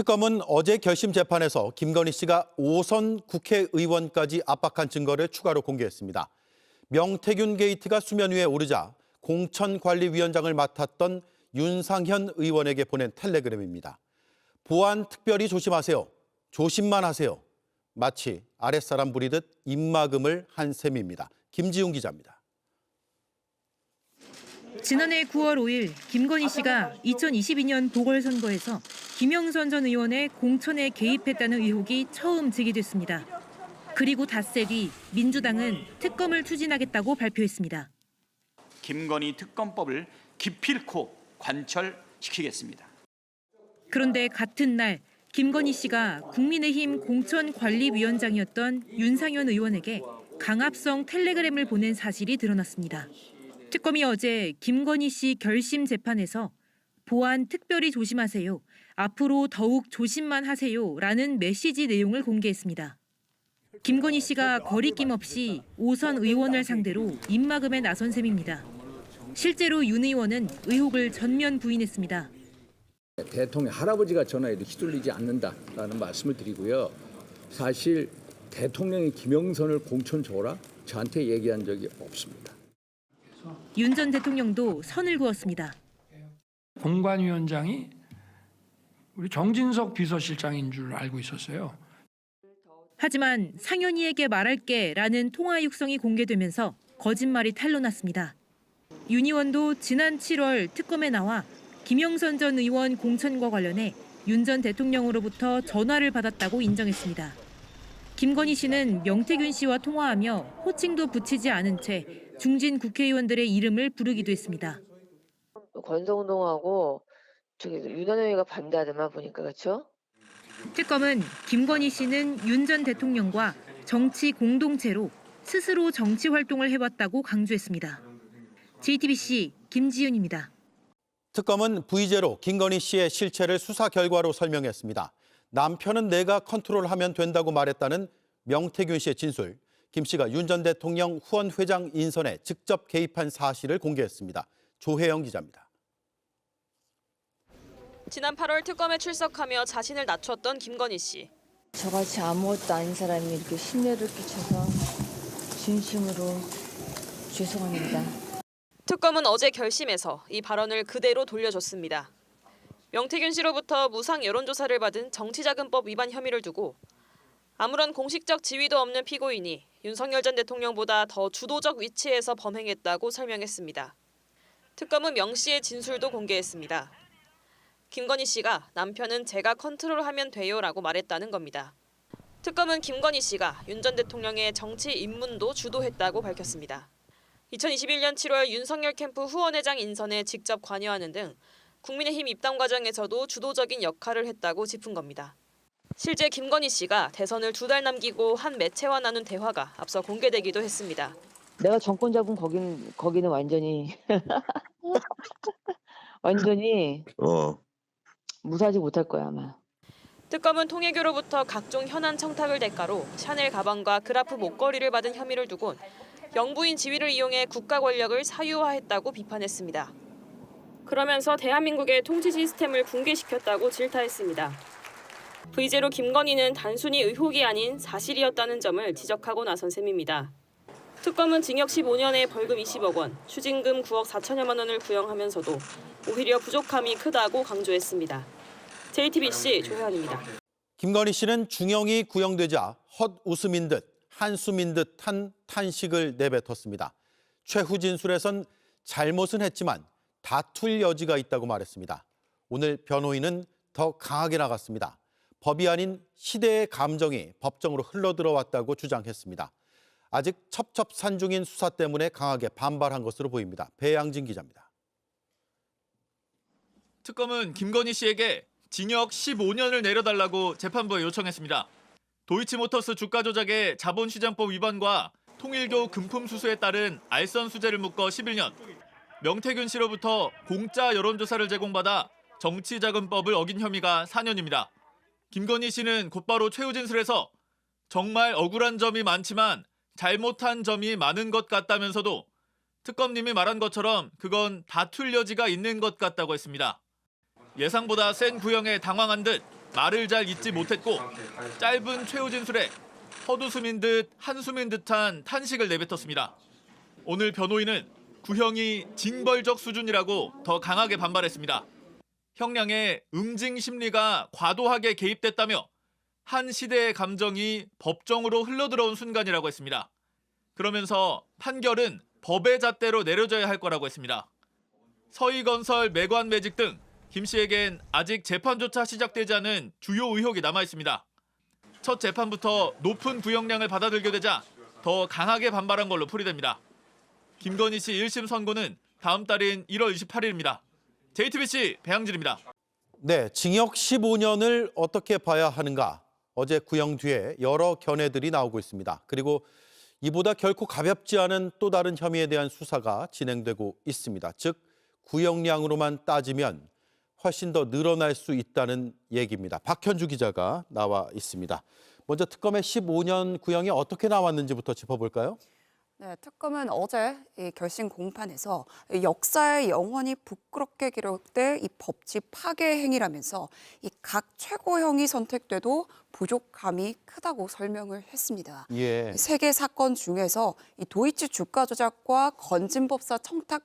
특검은 어제 결심 재판에서 김건희 씨가 5선 국회의원까지 압박한 증거를 추가로 공개했습니다. 명태균 게이트가 수면 위에 오르자 공천관리위원장을 맡았던 윤상현 의원에게 보낸 텔레그램입니다. 보안 특별히 조심하세요. 조심만 하세요. 마치 아랫사람 부리듯 입막음을 한 셈입니다. 김지훈 기자입니다. 지난해 9월 5일 김건희 씨가 2022년 보궐선거에서 김영선 전 의원의 공천에 개입했다는 의혹이 처음 제기됐습니다. 그리고 닷새 뒤 민주당은 특검을 추진하겠다고 발표했습니다. 김건희 특검법을 기필코 관철시키겠습니다. 그런데 같은 날 김건희 씨가 국민의힘 공천관리위원장이었던 윤상현 의원에게 강압성 텔레그램을 보낸 사실이 드러났습니다. 특검이 어제 김건희 씨 결심 재판에서 보안 특별히 조심하세요. 앞으로 더욱 조심만 하세요라는 메시지 내용을 공개했습니다. 김건희 씨가 거리낌 없이 5선 의원을 상대로 입막음에 나선 셈입니다. 실제로 윤 의원은 의혹을 전면 부인했습니다. 대통령 할아버지가 전화해도 휘둘리지 않는다라는 말씀을 드리고요. 사실 대통령이 김영선을 공천 줘라 저한테 얘기한 적이 없습니다. 윤 전 대통령도 선을 그었습니다. 공관위원장이 우리 정진석 비서실장인 줄 알고 있었어요. 하지만 상현이에게 말할게라는 통화 육성이 공개되면서 거짓말이 탄로났습니다. 윤 의원도 지난 7월 특검에 나와 김영선 전 의원 공천과 관련해 윤 전 대통령으로부터 전화를 받았다고 인정했습니다. 김건희 씨는 명태균 씨와 통화하며 호칭도 붙이지 않은 채 중진 국회의원들의 이름을 부르기도 했습니다. 권성동하고 윤한영이가 반대하더만 보니까 그렇죠? 특검은 김건희 씨는 윤 전 대통령과 정치 공동체로 스스로 정치 활동을 해왔다고 강조했습니다. JTBC 김지윤입니다. 특검은 V제로 김건희 씨의 실체를 수사 결과로 설명했습니다. 남편은 내가 컨트롤하면 된다고 말했다는 명태균 씨의 진술, 김 씨가 윤 전 대통령 후원 회장 인선에 직접 개입한 사실을 공개했습니다. 조혜영 기자입니다. 지난 8월 특검에 출석하며 자신을 낮췄던 김건희 씨. 저같이 아무것도 아닌 사람이 이렇게 심려를 끼쳐서 진심으로 죄송합니다. 특검은 어제 결심해서 이 발언을 그대로 돌려줬습니다. 명태균 씨로부터 무상 여론조사를 받은 정치자금법 위반 혐의를 두고 아무런 공식적 지위도 없는 피고인이 윤석열 전 대통령보다 더 주도적 위치에서 범행했다고 설명했습니다. 특검은 명 씨의 진술도 공개했습니다. 김건희 씨가 남편은 제가 컨트롤하면 돼요라고 말했다는 겁니다. 특검은 김건희 씨가 윤 전 대통령의 정치 입문도 주도했다고 밝혔습니다. 2021년 7월 윤석열 캠프 후원회장 인선에 직접 관여하는 등 국민의힘 입당 과정에서도 주도적인 역할을 했다고 짚은 겁니다. 실제 김건희 씨가 대선을 2달 남기고 한 매체와 나눈 대화가 앞서 공개되기도 했습니다. 내가 정권 잡은 거기는 완전히 완전히 무사하지 못할 거야 아마. 특검은 통일교로부터 각종 현안 청탁을 대가로 샤넬 가방과 그라프 목걸이를 받은 혐의를 두곤 영부인 지위를 이용해 국가 권력을 사유화했다고 비판했습니다. 그러면서 대한민국의 통치 시스템을 붕괴시켰다고 질타했습니다. V제로 김건희는 단순히 의혹이 아닌 사실이었다는 점을 지적하고 나선 셈입니다. 특검은 징역 15년에 벌금 20억 원, 추징금 9억 4천여만 원을 구형하면서도 오히려 부족함이 크다고 강조했습니다. JTBC 조혜연입니다. 김건희 씨는 중형이 구형되자 헛웃음인 듯 한숨인 듯한 탄식을 내뱉었습니다. 최후 진술에선 잘못은 했지만 다툴 여지가 있다고 말했습니다. 오늘 변호인은 더 강하게 나갔습니다. 법이 아닌 시대의 감정이 법정으로 흘러들어왔다고 주장했습니다. 아직 첩첩산중인 수사 때문에 강하게 반발한 것으로 보입니다. 배양진 기자입니다. 특검은 김건희 씨에게 징역 15년을 내려달라고 재판부에 요청했습니다. 도이치모터스 주가 조작의 자본시장법 위반과 통일교 금품 수수에 따른 알선 수재를 묶어 11년, 명태균 씨로부터 공짜 여론조사를 제공받아 정치자금법을 어긴 혐의가 4년입니다. 김건희 씨는 곧바로 최후 진술에서 정말 억울한 점이 많지만 잘못한 점이 많은 것 같다면서도 특검님이 말한 것처럼 그건 다툴 여지가 있는 것 같다고 했습니다. 예상보다 센 구형에 당황한 듯 말을 잘 잇지 못했고 짧은 최후 진술에 헛웃음인 듯 한숨인 듯한 탄식을 내뱉었습니다. 오늘 변호인은 구형이 징벌적 수준이라고 더 강하게 반발했습니다. 형량에 응징 심리가 과도하게 개입됐다며 한 시대의 감정이 법정으로 흘러들어온 순간이라고 했습니다. 그러면서 판결은 법의 잣대로 내려져야 할 거라고 했습니다. 서희건설 매관 매직 등 김 씨에겐 아직 재판조차 시작되지 않은 주요 의혹이 남아 있습니다. 첫 재판부터 높은 구형량을 받아들게 되자 더 강하게 반발한 걸로 풀이됩니다. 김건희 씨 1심 선고는 다음 달인 1월 28일입니다. JTBC 배양진입니다. 네, 징역 15년을 어떻게 봐야 하는가? 어제 구형 뒤에 여러 견해들이 나오고 있습니다. 그리고 이보다 결코 가볍지 않은 또 다른 혐의에 대한 수사가 진행되고 있습니다. 즉, 구형량으로만 따지면 훨씬 더 늘어날 수 있다는 얘기입니다. 박현주 기자가 나와 있습니다. 먼저 특검의 15년 구형이 어떻게 나왔는지부터 짚어볼까요? 네, 특검은 어제 이 결심 공판에서 역사에 영원히 부끄럽게 기록될 이 법치 파괴 행위라면서 이 각 최고형이 선택돼도 부족함이 크다고 설명을 했습니다. 예. 세 개 사건 중에서 이 도이치 주가 조작과 건진법사 청탁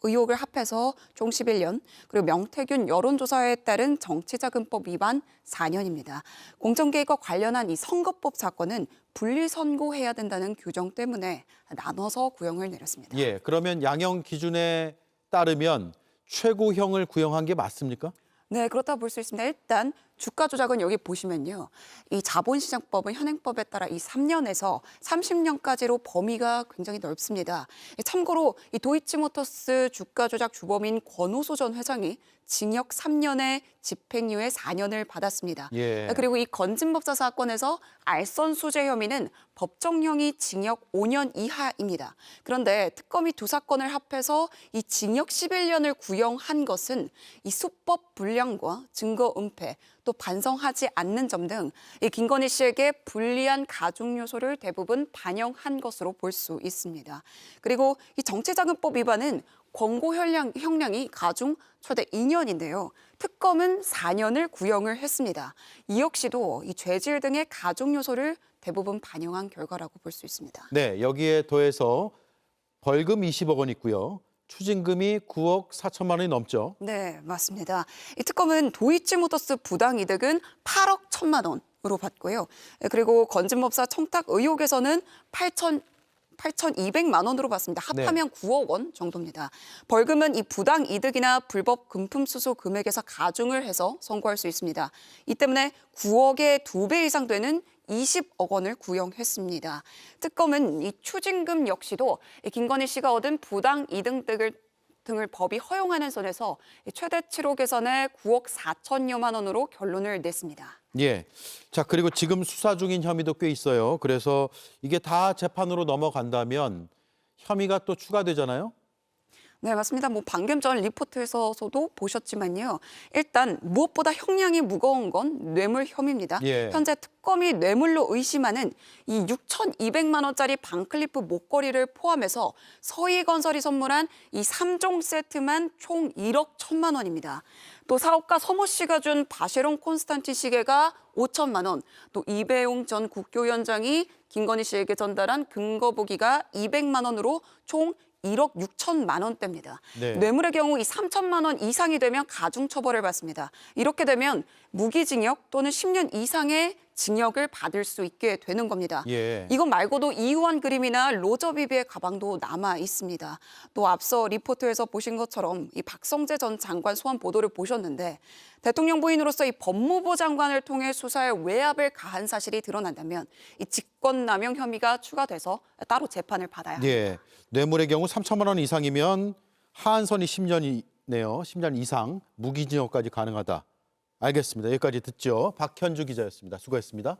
의혹을 합해서 총 11년, 그리고 명태균 여론조사에 따른 정치자금법 위반 4년입니다. 공정개입과 관련한 이 선거법 사건은 분리선고해야 된다는 규정 때문에 나눠서 구형을 내렸습니다. 예, 그러면 양형 기준에 따르면 최고형을 구형한 게 맞습니까? 네, 그렇다 볼 수 있습니다. 일단 주가 조작은 여기 보시면요. 이 자본시장법은 현행법에 따라 이 3년에서 30년까지로 범위가 굉장히 넓습니다. 참고로 이 도이치모터스 주가 조작 주범인 권오소 전 회장이 징역 3년에 집행유예 4년을 받았습니다. 예. 그리고 이 건진법사 사건에서 알선 수재 혐의는 법정형이 징역 5년 이하입니다. 그런데 특검이 두 사건을 합해서 이 징역 11년을 구형한 것은 이 수법 불량과 증거 은폐, 또 반성하지 않는 점 등 이 김건희 씨에게 불리한 가중 요소를 대부분 반영한 것으로 볼 수 있습니다. 그리고 이 정치자금법 위반은 권고 형량이 가중 최대 2년인데요. 특검은 4년을 구형을 했습니다. 이 역시도 이 죄질 등의 가중 요소를 대부분 반영한 결과라고 볼 수 있습니다. 네, 여기에 더해서 벌금 20억 원 있고요. 추징금이 9억 4천만 원이 넘죠. 네, 맞습니다. 이 특검은 도이치모터스 부당이득은 8억 1천만 원으로 받고요. 그리고 건진법사 청탁 의혹에서는 8,200만 원으로 받습니다. 합하면 9억 원 정도입니다. 벌금은 이 부당 이득이나 불법 금품 수수 금액에서 가중을 해서 선고할 수 있습니다. 이 때문에 9억의 2배 이상 되는 20억 원을 구형했습니다. 특검은 이 추징금 역시도 김건희 씨가 얻은 부당 이득 등을 법이 허용하는 선에서 최대 7억 예산에 9억 4천여만 원으로 결론을 냈습니다. 예. 자, 그리고 지금 수사 중인 혐의도 꽤 있어요. 그래서 이게 다 재판으로 넘어간다면 혐의가 또 추가되잖아요. 네, 맞습니다. 방금 전 리포트에서도 보셨지만요. 일단 무엇보다 형량이 무거운 건 뇌물 혐의입니다. 예. 현재 특검이 뇌물로 의심하는 이 6,200만 원짜리 반클리프 목걸이를 포함해서 서희건설이 선물한 이 3종 세트만 총 1억 1천만 원입니다. 또 사업가 서모 씨가 준 바쉐론 콘스탄티 시계가 5천만 원, 또 이배용 전 국교위원장이 김건희 씨에게 전달한 금거북이가 200만 원으로 총 1억 6천만 원대입니다. 네. 뇌물의 경우 이 3천만 원 이상이 되면 가중 처벌을 받습니다. 이렇게 되면 무기징역 또는 10년 이상의 징역을 받을 수 있게 되는 겁니다. 예. 이것 말고도 이후한 그림이나 로저 비비의 가방도 남아 있습니다. 또 앞서 리포트에서 보신 것처럼 이 박성재 전 장관 소환 보도를 보셨는데 대통령 부인으로서 이 법무부 장관을 통해 수사에 외압을 가한 사실이 드러난다면 이 직권남용 혐의가 추가돼서 따로 재판을 받아야 합니다. 예. 뇌물의 경우 3천만 원 이상이면 하한선이 10년이네요. 10년 이상 무기징역까지 가능하다. 알겠습니다. 여기까지 듣죠. 박현주 기자였습니다. 수고했습니다.